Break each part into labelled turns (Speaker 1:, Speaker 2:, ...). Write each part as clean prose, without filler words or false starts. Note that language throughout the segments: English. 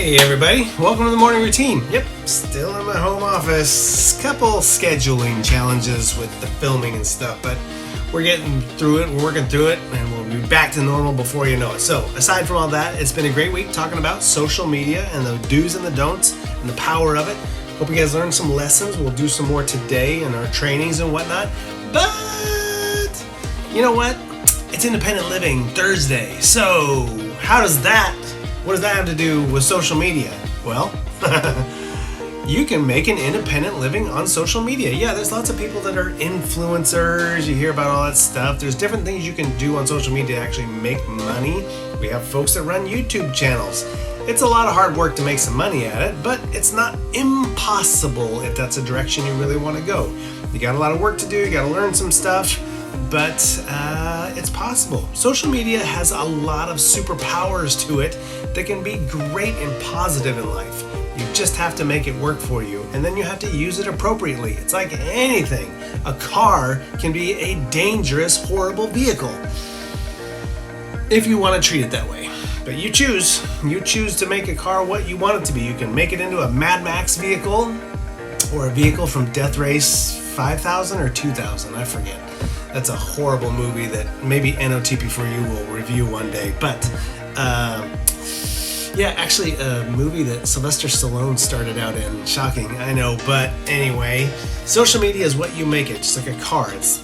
Speaker 1: Hey everybody, welcome to the morning routine. Yep, still in my home office. Couple scheduling challenges with the filming and stuff, but we're getting through it, we're working through it, and we'll be back to normal before you know it. So, aside from all that, it's been a great week talking about social media and the do's and the don'ts and the power of it. Hope you guys learned some lessons. We'll do some more today in our trainings and whatnot. But, you know what? It's Independent Living Thursday. So, what does that have to do with social media? Well, you can make an independent living on social media. Yeah, there's lots of people that are influencers. You hear about all that stuff. There's different things you can do on social media to actually make money. We have folks that run YouTube channels. It's a lot of hard work to make some money at it, but it's not impossible if that's a direction you really want to go. You got a lot of work to do. You got to learn some stuff. But it's possible. Social media has a lot of superpowers to it that can be great and positive in life. You just have to make it work for you, and then you have to use it appropriately. It's like anything. A car can be a dangerous, horrible vehicle if you want to treat it that way. But you choose. You choose to make a car what you want it to be. You can make it into a Mad Max vehicle or a vehicle from Death Race 5000 or 2000, I forget. That's a horrible movie that maybe NOTP4U will review one day. But, actually a movie that Sylvester Stallone started out in. Shocking, I know. But anyway, social media is what you make it, just like a car. It's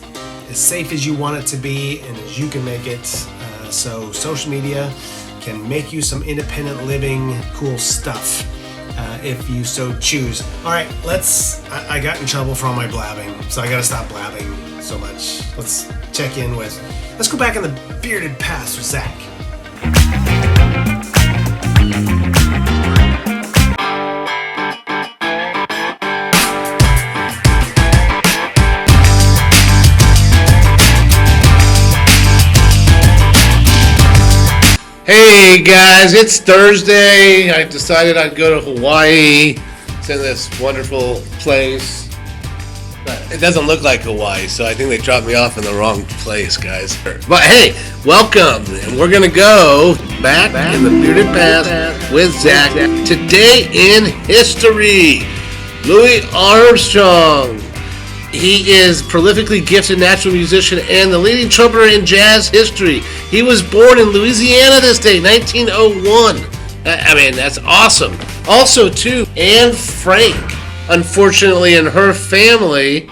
Speaker 1: as safe as you want it to be and as you can make it. So social media can make you some independent living, cool stuff. If you so choose. All right, I got in trouble for all my blabbing, so I got to stop blabbing so much. Let's go back in the bearded past with Zach.
Speaker 2: Hey guys, it's Thursday. I decided I'd go to Hawaii. It's in this wonderful place. It doesn't look like Hawaii, so I think they dropped me off in the wrong place, guys. But hey, welcome. And we're going to go back in the bearded past with Zach. Today in history, Louis Armstrong. He is prolifically gifted natural musician and the leading trumpeter in jazz history. He was born in Louisiana this day, 1901. I mean, that's awesome. Also, too, Anne Frank. Unfortunately, in her family,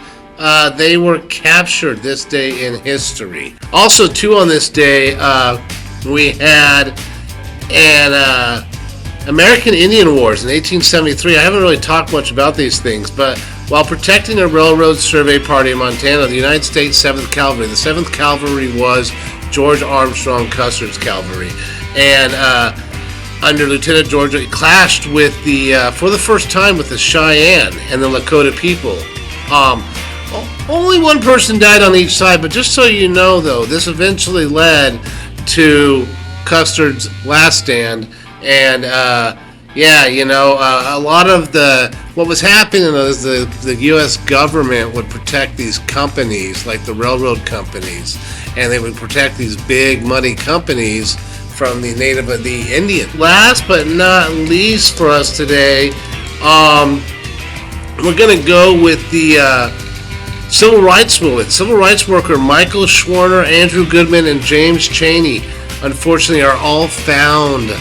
Speaker 2: they were captured this day in history. Also, too, on this day, we had an American Indian Wars in 1873. I haven't really talked much about these things, but while protecting a railroad survey party in Montana, the United States 7th Cavalry, the 7th Cavalry was George Armstrong Custer's cavalry, and under Lieutenant George, it clashed with for the first time with the Cheyenne and the Lakota people. Only one person died on each side, but just so you know, though, this eventually led to Custer's last stand, and a lot of what was happening is the U.S. government would protect these companies, like the railroad companies, and they would protect these big money companies from the Indian. Last but not least for us today, we're going to go with the Civil Rights Movement. Civil rights worker Michael Schwerner, Andrew Goodman, and James Chaney, unfortunately, are all found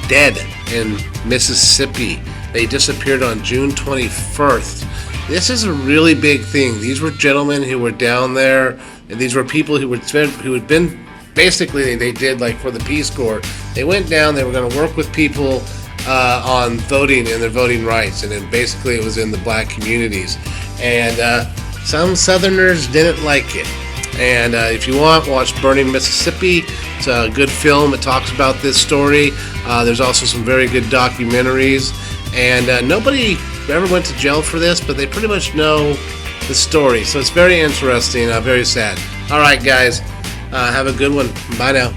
Speaker 2: dead in Mississippi. They disappeared on June 21st. This is a really big thing. These were gentlemen who were down there, and these were people who had been basically, they did like for the Peace Corps. They went down, they were going to work with people on voting and their voting rights, and then basically it was in the black communities. And some Southerners didn't like it. And if you want, watch Burning Mississippi. It's a good film. It talks about this story. There's also some very good documentaries. And nobody ever went to jail for this, but they pretty much know the story. So it's very interesting, very sad. All right, guys. Have a good one. Bye now.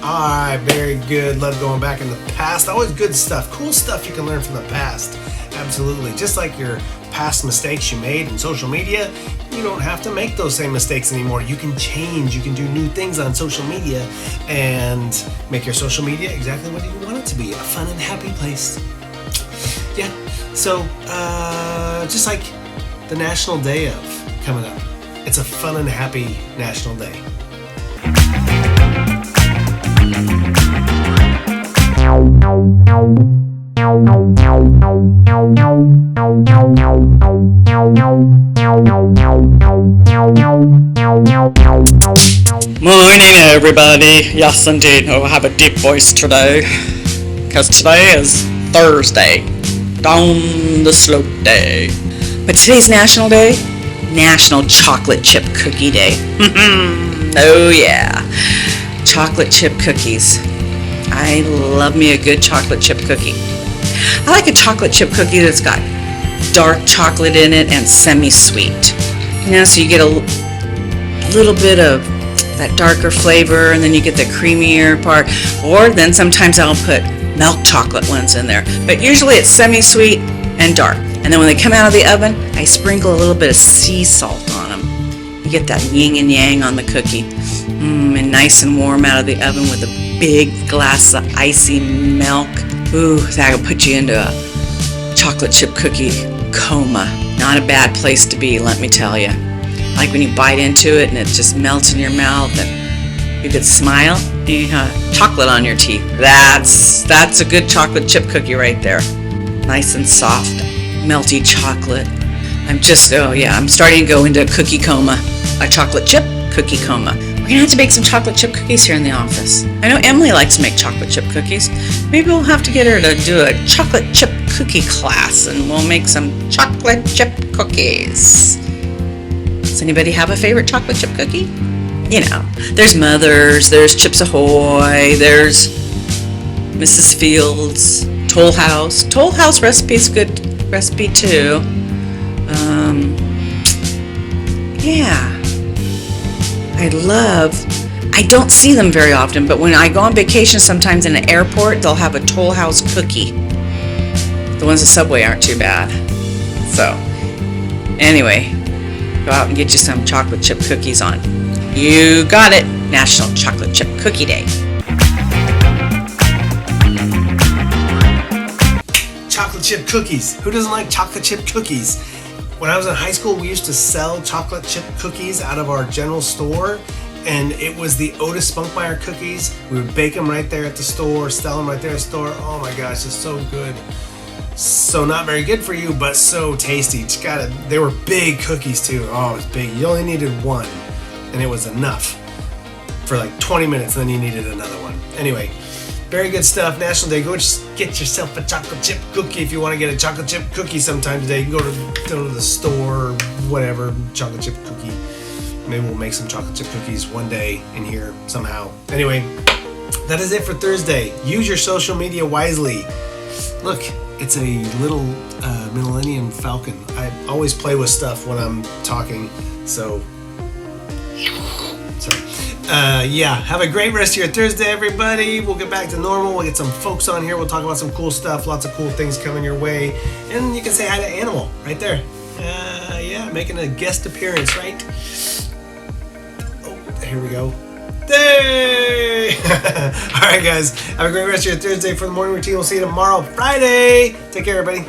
Speaker 1: Alright, very good. Love going back in the past. Always good stuff. Cool stuff you can learn from the past. Absolutely. Just like your past mistakes you made in social media, you don't have to make those same mistakes anymore. You can change, you can do new things on social media and make your social media exactly what you want it to be, a fun and happy place. Yeah, so just like the National Day of coming up, it's a fun and happy National Day.
Speaker 3: Morning, everybody. Yes, indeed. Oh, I have a deep voice today, because today is Thursday, down the slope day. But today's National Day, National Chocolate Chip Cookie Day. Oh yeah, chocolate chip cookies. I love me a good chocolate chip cookie. I like a chocolate chip cookie that's got dark chocolate in it and semi-sweet. You know, so you get a little bit of that darker flavor, and then you get the creamier part. Or then sometimes I'll put milk chocolate ones in there. But usually it's semi-sweet and dark. And then when they come out of the oven, I sprinkle a little bit of sea salt on them. You get that yin and yang on the cookie. And nice and warm out of the oven with a big glass of icy milk. Ooh, that'll put you into a chocolate chip cookie coma. Not a bad place to be, let me tell you. Like when you bite into it and it just melts in your mouth and you could smile and you have chocolate on your teeth. That's a good chocolate chip cookie right there. Nice and soft, melty chocolate. I'm starting to go into a cookie coma. A chocolate chip cookie coma. We're gonna have to make some chocolate chip cookies here in the office. I know Emily likes to make chocolate chip cookies. Maybe we'll have to get her to do a chocolate chip cookie class and we'll make some chocolate chip cookies. Does anybody have a favorite chocolate chip cookie? You know, there's Mother's, there's Chips Ahoy, there's Mrs. Fields, Toll House. Toll House recipe is a good recipe too. I don't see them very often, but when I go on vacation sometimes in an airport, they'll have a Toll House cookie. The ones at Subway aren't too bad. So, anyway, go out and get you some chocolate chip cookies on. You got it, National Chocolate Chip Cookie Day.
Speaker 1: Chocolate chip cookies. Who doesn't like chocolate chip cookies? When I was in high school, we used to sell chocolate chip cookies out of our general store, and it was the Otis Spunkmeyer cookies. We would bake them right there at the store, sell them right there at the store. Oh my gosh, it's so good. So not very good for you, but so tasty. They were big cookies too. Oh, it was big. You only needed one, and it was enough for like 20 minutes, and then you needed another one. Anyway, very good stuff. National Day. Go just get yourself a chocolate chip cookie if you want to get a chocolate chip cookie sometime today. You can go to the store, whatever, chocolate chip cookie. Maybe we'll make some chocolate chip cookies one day in here somehow. Anyway, that is it for Thursday. Use your social media wisely. Look, it's a little Millennium Falcon. I always play with stuff when I'm talking, so sorry. Have a great rest of your Thursday, everybody. We'll get back to normal. We'll get some folks on here. We'll talk about some cool stuff. Lots of cool things coming your way. And you can say hi to Animal right there. Making a guest appearance, right? Oh, here we go. Hey! All right, guys. Have a great rest of your Thursday for the morning routine. We'll see you tomorrow, Friday. Take care, everybody.